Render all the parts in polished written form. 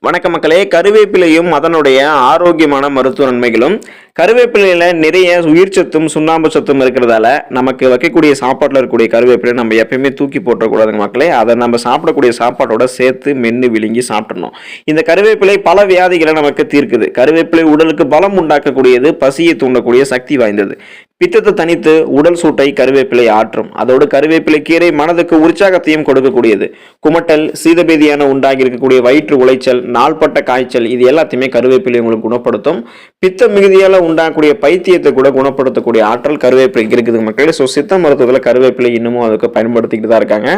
வணக்க மக்களே, கருவேப்பிலையும் அதனுடைய ஆரோக்கியமான மருத்துவ நன்மைகளும். கருவேப்பிலையில நிறைய உயிர் சத்தும் சுண்ணாம்பு சத்தும் இருக்கிறதால நமக்கு வைக்கக்கூடிய சாப்பாட்டில் இருக்கக்கூடிய கருவேப்பிலை நம்ம எப்பயுமே தூக்கி போட்டக்கூடாதுங்க மக்களே. அதை நம்ம சாப்பிடக்கூடிய சாப்பாட்டோட சேர்த்து மென்று விழுங்கி சாப்பிடணும். இந்த கருவேப்பிலை பல வியாதிகளை நமக்கு தீர்க்குது. கருவேப்பிலை உடலுக்கு பலம் உண்டாக்கக்கூடியது, பசியை தூண்டக்கூடிய சக்தி வாய்ந்தது. பித்தத்தை தனித்து உடல் சூட்டை கருவேப்பிலை ஆற்றும். அதோடு கருவேப்பிலை கீரை மனதுக்கு உற்சாகத்தையும் கொடுக்கக்கூடியது. குமட்டல், சீதபேதியான உண்டாகி இருக்கக்கூடிய வயிற்று உளைச்சல், நாள்பட்ட காய்ச்சல், இது எல்லாத்தையுமே கருவேப்பிலை உங்களுக்கு குணப்படுத்தும். பித்த மிகுதியால உண்டாகக்கூடிய பைத்தியத்தை கூட குணப்படுத்தக்கூடிய ஆற்றல் கருவேப்பிலைக்கு இருக்குது மக்களே. ஸோ சித்த மருத்துவத்தில் கருவேப்பிலை இன்னமும் அதுக்கு பயன்படுத்திக்கிட்டு தான் இருக்காங்க.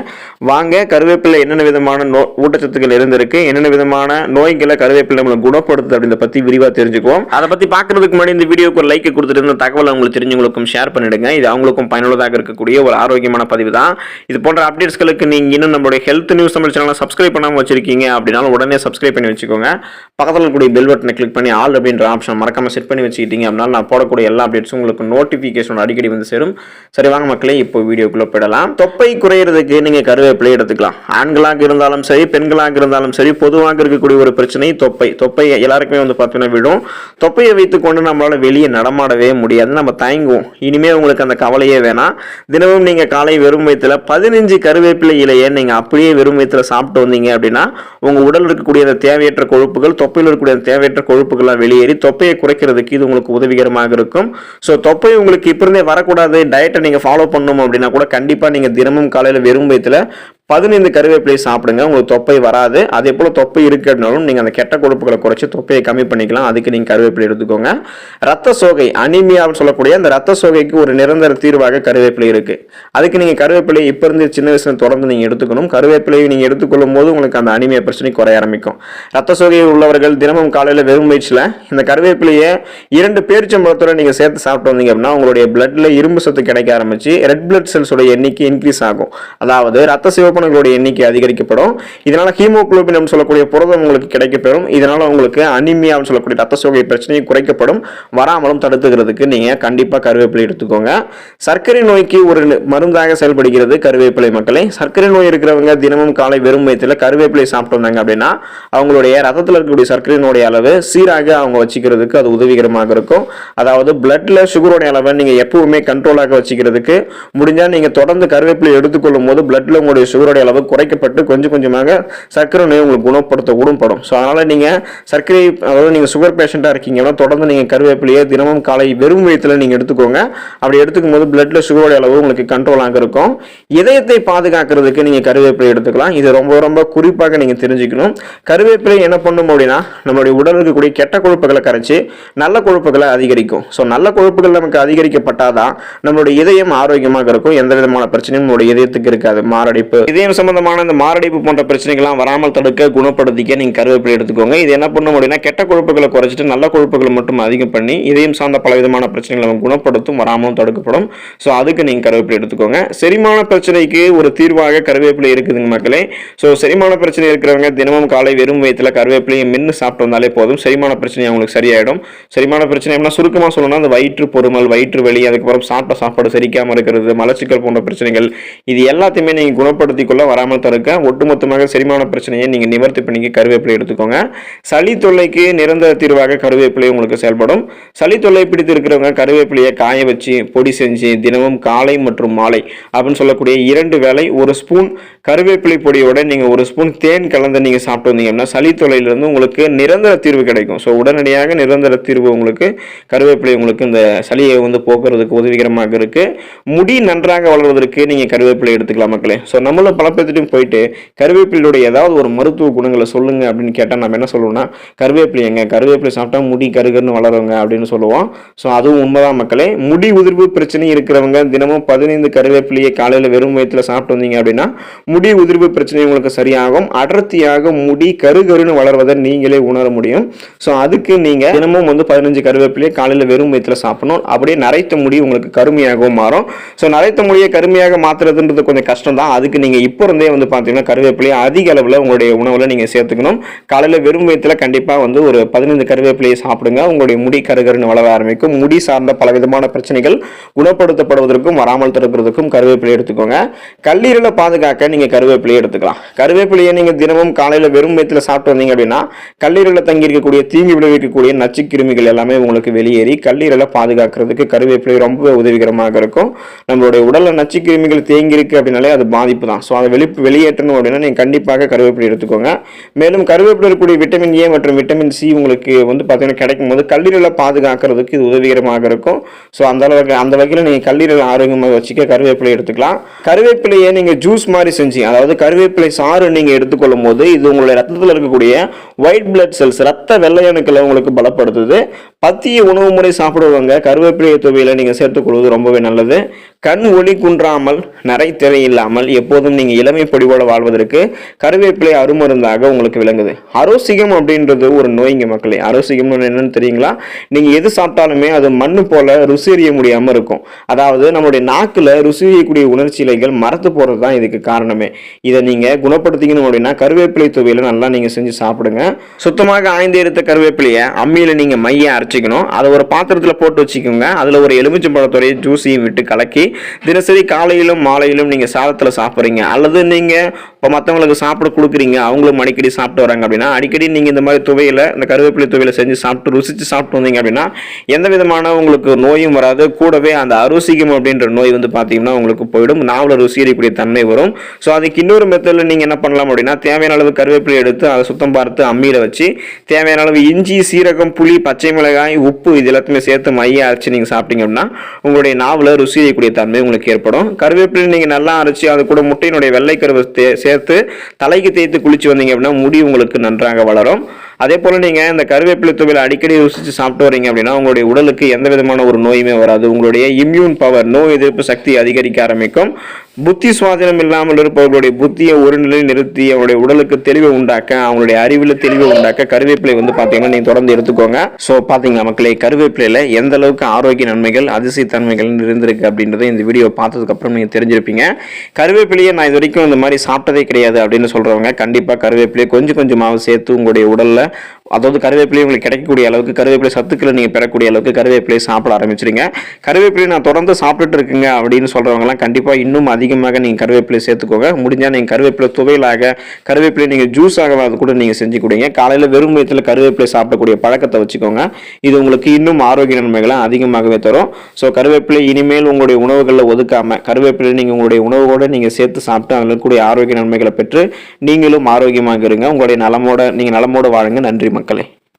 வாங்க, கருவேப்பிலை என்னென்ன விதமான ஊட்டச்சத்துக்கள் இருந்திருக்கு, என்னென்ன விதமான நோய்களை கருவேப்பிலை நம்மளை குணப்படுத்துது அப்படின்றத பத்தி விரிவாக தெரிஞ்சுக்குவோம். அதை பத்தி பார்க்கறதுக்கு முன்னாடி இந்த வீடியோக்கு ஒரு லைக் கொடுத்துட்டு இந்த தகவல் உங்களுக்கு தெரிஞ்சவங்களுக்கும் ஷேர் பண்ணிடுங்க. இது அவங்களுக்கும் பயனுள்ளதாக இருக்கக்கூடிய ஒரு ஆரோக்கியமான பதிவு தான். இது போன்ற அப்டேட்ஸ்களுக்கு நீங்க இன்னும் நம்மளுடைய ஹெல்த் நியூஸ் தமிழ் சேனலை சப்ஸ்கிரைப் பண்ணாம வச்சிருக்கீங்க அப்படின்னாலும் உடனே சப்ஸ்கிரைப் பண்ணி வச்சுக்கோங்க. பக்கத்தில் இருக்கக்கூடிய பெல் பட்டனை கிளிக் பண்ணி ஆல் அப்படின்ற ஆப்ஷன் மறக்காம செட் பண்ணி வச்சுக்கிட்டீங்க அப்படின்னா நான் போடக்கூடிய எல்லா அப்டேட்ஸும் உங்களுக்கு நோட்டிஃபிகேஷன் அடிக்கடி வந்து சேரும். சரி வாங்க மக்களே, இப்போ வீடியோக்குள்ள போயிடலாம். தொப்பை குறையிறதுக்கு நீங்க கருவேப்பிலை எடுத்துக்கலாம். ஆண்களாக இருந்தாலும் சரி, பெண்களாக இருந்தாலும் சரி, பொதுவாக இருக்கக்கூடிய ஒரு பிரச்சனை தொப்பை எல்லாருக்குமே வந்து பார்த்தீங்கன்னா விடும். தொப்பையை வைத்துக்கொண்டு நம்மளால வெளியே நடமாடவே முடியாது, நம்ம தயங்குவோம். இனிமே உங்களுக்கு அந்த கவலையே வேணாம். தினமும் நீங்க காலை வெறும் வயிற்றுல 15 கருவேப்பிலை இலையை நீங்க அப்படியே வெறும் வயிற்றுல சாப்பிட்டு வந்தீங்க அப்படின்னா உங்க உடல் இருக்கக்கூடிய அந்த தேவையற்ற கொழுப்புகள், தொப்பையில் இருக்கக்கூடிய தேவையற்ற கொழுப்புகள்லாம் வெளியேறி தொப்பையை குறைக்கிறதுக்கு இது உங்களுக்கு உதவிகரமாக இருக்கும். ஸோ தொப்பை உங்களுக்கு இப்ப இருந்தே வரக்கூடாது, டயட்டை நீங்க ஃபாலோ பண்ணணும் அப்படின்னா கூட கண்டிப்பா நீங்க தினமும் காலையில வெறும் வயிற்றுல 15 கருவேப்பிலை சாப்பிடுங்க. உங்களுக்கு தொப்பை வராது. அதே போல தொப்பை இருக்கிறதுனாலும் நீங்க அந்த கெட்ட கொழுப்புகளை குறைச்சி தொப்பையை கம்மி பண்ணிக்கலாம். அதுக்கு நீங்க கருவேப்பிலை எடுத்துக்கோங்க. ரத்த சோகை, அனிமியான்னு சொல்லக்கூடிய அந்த ரத்த சோகைக்கு ஒரு நிரந்தர தீர்வாக கருவேப்பிலை இருக்கு. அதுக்கு நீங்க கருவேப்பிலை இப்ப இருந்து சின்ன வயசுல தொடர்ந்து நீங்க எடுத்துக்கணும். கருவேப்பிலையை நீங்க எடுத்துக்கொள்ளும் போது உங்களுக்கு அந்த அனிமியா பிரச்சனை குறைய ஆரம்பிக்கும். ரத்த சோகை உள்ளவர்கள் தினமும் காலையில வெறும் வயிற்றுல இந்த கருவேப்பிலையை 2 பேரிச்சம்பழத்தோட நீங்க சேர்த்து சாப்பிட்டு வந்தீங்க அப்படின்னா உங்களுடைய பிளட்ல இரும்பு சத்து கிடைக்க ஆரம்பிச்சு ரெட் பிளட் செல்ஸோட எண்ணிக்கை இன்க்ரீஸ் ஆகும். அதாவது ரத்த சிவப்பு எண்ணிக்கை அதிகரிக்கப்படும். இதனால ஹீமோகுளோபின் சொல்லக்கூடிய புரதம் உங்களுக்கு கிடைக்கப்பெறும். இதனால உங்களுக்கு அனிமியா சொல்லக்கூடிய ரத்த சோகை பிரச்சனையை குறைக்கப்படும். வராமலும் தடுத்துக்கிறதுக்கு நீங்க கண்டிப்பா கருவேப்பிலை எடுத்துக்கோங்க. சர்க்கரை நோய்க்கு ஒரு மருந்தாக செயல்படுகிறது கருவேப்பிலை மக்களை. சர்க்கரை நோய் இருக்கிறவங்க தினமும் காலை வெறும் வயிற்றுல கருவேப்பிலை சாப்பிட்டு வந்தாங்க அப்படின்னா அவங்களுடைய ரத்தத்தில் இருக்கக்கூடிய சர்க்கரையினுடைய அளவு சீராக அவங்க வச்சுக்கிறதுக்கு அது உதவிகரமாக இருக்கும். அதாவது பிளட்ல சுகருடைய அளவை நீங்க எப்பவுமே கண்ட்ரோலாக வச்சுக்கிறதுக்கு முடிஞ்சா நீங்க தொடர்ந்து கருவேப்பிலை எடுத்துக்கொள்ளும் போது பிளட்ல உங்களுடைய சுகர் அளவு குறைக்கப்பட்டு கொஞ்சம் கொஞ்சமாக சர்க்கரை நோய் உங்களுக்கு குணப்படுத்த கூடப்படும். ஸோ அதனால நீங்க சர்க்கரை, அதாவது நீங்க சுகர் பேஷண்டா இருக்கீங்கன்னா தொடர்ந்து நீங்க கருவேப்பிலையை தினமும் காலை வெறும் வயிற்றுல நீங்க எடுத்துக்கோங்க. அப்படி எடுத்துக்கும் போது பிளட்ல சுகரோட அளவு உங்களுக்கு கண்ட்ரோலாக இருக்கும். இதயத்தை பாதுகாக்கிறதுக்கு நீங்க கருவேப்பிலை எடுத்துக்கலாம். இது ரொம்ப ரொம்ப குறிப்பாக நீங்க தெரிஞ்சுக்கணும். கருவேப்பிலை என்ன பண்ணும் அப்படின்னா நம்மளுடைய உடல் இருக்கக்கூடிய கெட்ட கொழுப்புகளை கரைச்சி நல்ல கொழுப்புகளை அதிகரிக்கும். ஸோ நல்ல கொழுப்புகள் நமக்கு அதிகரிக்கப்பட்டாதான் நம்மளுடைய இதயம் ஆரோக்கியமாக இருக்கும். எந்த விதமான பிரச்சனையும் நம்மளுடைய இதயத்துக்கு இருக்காது. மாரடைப்பு, இதயம் சம்பந்தமான இந்த மாரடைப்பு போன்ற பிரச்சனைகள்லாம் வராமல் தடுக்க குணப்படுத்திக்க நீங்க கருவேப்பிலை எடுத்துக்கோங்க. இது என்ன பண்ணும் அப்படின்னா கெட்ட கொழுப்புகளை குறைச்சிட்டு நல்ல கொழுப்புகளை மட்டும் அதிகம் பண்ணி இதயம் சார்ந்த பல விதமான பிரச்சனைகளை நம்ம குணப்படுத்தும், வராமலும் தடுக்கப்படும். ஸோ அதுக்கு நீங்க கருவேப்பிலை எடுத்துக்கோங்க. செரிமான பிரச்சனைக்கு ஒரு தீர்வாக கருவேப்பிலை இருக்குதுங்க மக்களே. ஸோ செரிமான பிரச்சனை இருக்கிறவங்க தினமும் காலை வெறும் வயிற்றுல கருவேப்பிலையை மென்று சாப்பிட்டு வந்தாலே போதும், செரிமான பிரச்சனை அவங்களுக்கு சரியாயிடும். செரிமான பிரச்சனை என்ன சுருக்கமாக சொல்லணும்னா அந்த வயிற்று பொறுமல், வயிற்று வெளி, அதுக்கப்புறம் சாப்பிட்ட சாப்பாடு செரிக்காம இருக்கிறது, மலச்சிக்கல் போன்ற பிரச்சனைகள், இது எல்லாத்தையுமே நீங்க குணப்படுத்தி வராமல் தடுக்க ஒட்டுமொத்தமாக செரிமான பிரச்சனையை நீங்க நிவர்த்தி பண்ணிக்க கருவேப்பிலை எடுத்துக்கோங்க. சளி தொல்லைக்கு நிரந்தர தீர்வாக கருவேப்பிலை உங்களுக்கு செயல்படும். சளி தொல்லை பிடித்து இருக்கிறவங்க கருவேப்பிலையை காய வச்சு பொடி செஞ்சு தினமும் காலை மற்றும் மாலை அப்படின்னு சொல்லக்கூடிய 2 வேளை 1 ஸ்பூன் கருவேப்பிலை பொடியோட நீங்க 1 ஸ்பூன் தேன் கலந்து நீங்க சாப்பிட்டு வந்தீங்கன்னா சளி தொல்லையிலிருந்து உங்களுக்கு நிரந்தர தீர்வு கிடைக்கும். ஸோ உடனடியாக நிரந்தர தீர்வு உங்களுக்கு கருவேப்பிலை உங்களுக்கு இந்த சளியை வந்து போக்குறதுக்கு உதவிகரமாக இருக்கு. முடி நன்றாக வளர்வதற்கு நீங்க கருவேப்பிலை எடுத்துக்கலாம் மக்களே. ஸோ நம்மள பல பேர்த்திட்டும் போயிட்டு கருவேப்பிலையுடைய ஏதாவது ஒரு மருத்துவ குணங்களை சொல்லுங்க அப்படின்னு கேட்டால் நம்ம என்ன சொல்லுவோம்னா கருவேப்பிலை சாப்பிட்டா முடி கருகருன்னு வளருங்க அப்படின்னு சொல்லுவோம். ஸோ அதுவும் உண்மைதான் மக்களே. முடி உதிர்வு பிரச்சனை இருக்கிறவங்க தினமும் 15 கருவேப்பிலையை காலையில் வெறும் வயிற்றுல சாப்பிட்டு வந்தீங்க அப்படின்னா முடி உதிர்வு பிரச்சனை உங்களுக்கு சரியாகும். அடர்த்தியாக முடி கருகருன்னு வளர்வதை நீங்களே உணர முடியும். ஸோ அதுக்கு நீங்க தினமும் வந்து 15 கருவேப்பிலையை காலையில் வெறும் வயிற்றுல சாப்பிடணும். அப்படியே நரைத்த முடி உங்களுக்கு கருமையாகவும் மாறும். ஸோ நரைத்த முடியை கருமையாக மாற்றுறதுன்றது கொஞ்சம் கஷ்டம் தான். அதுக்கு நீங்க நீங்கள் இப்போ இருந்தே வந்து பார்த்தீங்கன்னா கருவேப்பிலையை அதிக அளவில் உங்களுடைய உணவில் நீங்கள் சேர்த்துக்கணும். காலையில் வெறும் வயிற்றில் கண்டிப்பாக வந்து ஒரு 15 கருவேப்பிலையை சாப்பிடுங்க. உங்களுடைய முடி கருகருன்னு வளர ஆரம்பிக்கும். முடி சார்ந்த பலவிதமான பிரச்சனைகள் குணப்படுத்தப்படுவதற்கும் வராமல் தடுக்கிறதுக்கும் கருவேப்பிலை எடுத்துக்கோங்க. கல்லீரலை பாதுகாக்க நீங்கள் கருவேப்பிலையை எடுத்துக்கலாம். கருவேப்பிலையை நீங்கள் தினமும் காலையில் வெறும் வயிற்றில் சாப்பிட்டு வந்தீங்க அப்படின்னா கல்லீரலில் தங்கி இருக்கக்கூடிய தீங்கு விளைவிக்கக்கூடிய நச்சு கிருமிகள் எல்லாமே உங்களுக்கு வெளியேறி கல்லீரலை பாதுகாக்கிறதுக்கு கருவேப்பிலை ரொம்ப உதவிகரமாக இருக்கும். நம்மளுடைய உடல்ல நச்சு கிருமிகள் தேங்கி இருக்கு அப்படின்னாலே அது பாதிப்பு தான். ஸோ அதை வெளியேற்றணும் அப்படின்னா நீங்கள் கண்டிப்பாக கருவேப்பிலை எடுத்துக்கோங்க. மேலும் கருவேப்பிலை இருக்கக்கூடிய விட்டமின் ஏ மற்றும் விட்டமின் சி உங்களுக்கு வந்து பார்த்தீங்கன்னா கிடைக்கும் போது கல்லீரலை பாதுகாக்கிறதுக்கு இது உதவிகரமாக இருக்கும். ஸோ அந்த வகையில் நீங்கள் கல்லீரல் ஆரோக்கியமாக வச்சுக்க கருவேப்பிலை எடுத்துக்கலாம். கருவேப்பிலையை நீங்கள் ஜூஸ் மாதிரி செஞ்சு, அதாவது கருவேப்பிலை சாறு நீங்கள் எடுத்துக்கொள்ளும் போது இது உங்களுடைய ரத்தத்தில் இருக்கக்கூடிய ஒயிட் பிளட் செல்ஸ், ரத்த வெள்ளை அணுக்களை உங்களுக்கு பலப்படுத்துது. பத்திய உணவு முறை சாப்பிடுவாங்க கருவேப்பிலை துவையில நீங்கள் சேர்த்துக்கொள்வது ரொம்பவே நல்லது. கண் ஒளி குன்றாமல், நரை தேவையில்லாமல் எப்போதும் நீங்கள் இளமை பொடிவோட வாழ்வதற்கு கருவேப்பிலை அருமருந்தாக உங்களுக்கு விளங்குது. அரோசிகம் அப்படின்றது ஒரு நோய்ங்க மக்களே. அரோசிகம் என்னன்னு தெரியுங்களா? நீங்கள் எது சாப்பிட்டாலுமே அது மண்ணு போல ருசி அறிய முடியாமல் இருக்கும். அதாவது நம்மளுடைய நாக்கில் ருசி அறியக்கூடிய உணர்ச்சி இலைகள் மரத்து போகிறது தான் இதுக்கு காரணமே. இதை நீங்கள் குணப்படுத்திக்கணும் அப்படின்னா கருவேப்பிலை துவையில நல்லா நீங்கள் செஞ்சு சாப்பிடுங்க. சுத்தமாக ஆய்ந்து எடுத்த கருவேப்பிலையை அம்மியில் நீங்கள் மைய அரைச்சிக்கணும். அதை ஒரு பாத்திரத்தில் போட்டு வச்சுக்கோங்க. அதில் ஒரு எலுமிச்சம்பழத்துடைய ஜூஸையும் விட்டு கலக்கி தினசரி காலையிலும் மாலையிலும் நீங்கள் சாதத்தில் சாப்பிட்றீங்க, அல்லது நீங்கள் இப்போ மற்றவங்களுக்கு சாப்பிட கொடுக்குறீங்க, அவங்களும் அடிக்கடி சாப்பிட்டு வராங்க அப்படின்னா அடிக்கடி நீங்கள் இந்த மாதிரி துவையில், இந்த கருவேப்பிலை துவையில செஞ்சு சாப்பிட்டு ருசித்து சாப்பிட்டு வந்தீங்க அப்படின்னா எந்த விதமான உங்களுக்கு நோயும் வராது. கூடவே அந்த அருசிகம் அப்படின்ற நோய் வந்து பார்த்தீங்கன்னா உங்களுக்கு போயிடும். நாவல ருசி அறியக்கூடிய தன்மை வரும். ஸோ அதுக்கு இன்னொரு மெத்தடில் நீங்கள் என்ன பண்ணலாம் அப்படின்னா தேவையான அளவு கருவேப்பிலை எடுத்து அதை சுத்தம் பார்த்து அம்மியில் வச்சு தேவையான அளவு இஞ்சி, சீரகம், புளி, பச்சை மிளகாய், உப்பு இது எல்லாத்தையுமே சேர்த்து மைய அரைச்சி நீங்கள் சாப்பிட்டீங்க அப்படின்னா உங்களுடைய நாவல ருசி அறியக்கூடிய தன்மை உங்களுக்கு ஏற்படும். கருவேப்பிலை நீங்கள் நல்லா அரைச்சி அது கூட முட்டையினுடைய வெள்ளை கருவை சேர்த்து தலைக்கு தேய்த்து குளிச்சு வந்தீங்க அப்படின்னா முடி உங்களுக்கு நன்றாக வளரும். அதே போல் நீங்கள் இந்த கருவேப்பிலை துவையில அடிக்கடி ருசித்து சாப்பிட்டு வரீங்க அப்படின்னா உங்களுடைய உடலுக்கு எந்த விதமான ஒரு நோயுமே வராது. உங்களுடைய இம்யூன் பவர், நோய் எதிர்ப்பு சக்தி அதிகரிக்க ஆரம்பிக்கும். புத்தி சுவாதீனம் இல்லாமல் இருப்பவர்களுடைய புத்தியை ஒரு நிலையில் நிறுத்தி அவங்களுடைய உடலுக்கு தெளிவை உண்டாக்க, அவங்களுடைய அறிவில் தெளிவை உண்டாக்க கருவேப்பிலை வந்து பார்த்தீங்கன்னா நீங்கள் தொடர்ந்து எடுத்துக்கோங்க. ஸோ பார்த்தீங்களா மக்களே, கருவேப்பிலையில் எந்த அளவுக்கு ஆரோக்கிய நன்மைகள், அதிசய தன்மைகள் இருந்திருக்கு அப்படின்றத இந்த வீடியோ பார்த்ததுக்கப்புறம் நீங்கள் தெரிஞ்சிருப்பீங்க. கருவேப்பிலையை நான் இது வரைக்கும் இந்த மாதிரி சாப்பிட்டதே கிடையாது அப்படின்னு சொல்கிறவங்க கண்டிப்பாக கருவேப்பிலையை கொஞ்சம் கொஞ்சமாக சேர்த்து உங்களுடைய உடலில், அதாவது கருவேப்பிலை உங்களுக்கு கிடைக்கக்கூடிய அளவுக்கு, கருவேப்பிலை சத்துக்களை நீங்கள் பெறக்கூடிய அளவுக்கு கருவேப்பிலையை சாப்பிட ஆரம்பிச்சிருங்க. கருவேப்பிலையை நான் தொடர்ந்து சாப்பிட்டுட்டு இருக்குங்க அப்படின்னு சொல்கிறவங்கலாம் கண்டிப்பாக இன்னும் அதிகமாக நீங்கள் கருவேப்பிலை சேர்த்துக்கோங்க. முடிஞ்சால் நீங்கள் கருவேப்பிலை துவையலாக, கருவேப்பிலை நீங்கள் ஜூஸாக அது கூட நீங்கள் செஞ்சு கொடுங்க. காலையில் வெறும் வயிற்றில் கருவேப்பிலை சாப்பிடக்கூடிய பழக்கத்தை வச்சுக்கோங்க. இது உங்களுக்கு இன்னும் ஆரோக்கிய நன்மைகளை அதிகமாகவே தரும். ஸோ கருவேப்பிலை இனிமேல் உங்களுடைய உணவுகளில் ஒதுக்காமல் கருவேப்பிலை நீங்கள் உங்களுடைய உணவுகளோடு நீங்கள் சேர்த்து சாப்பிட்டு அதில் இருக்கக்கூடிய ஆரோக்கிய நன்மைகளை பெற்று நீங்களும் ஆரோக்கியமாக இருங்க. உங்களுடைய நீங்கள் நலமோடு வாழுங்க. நன்றி மக்களே.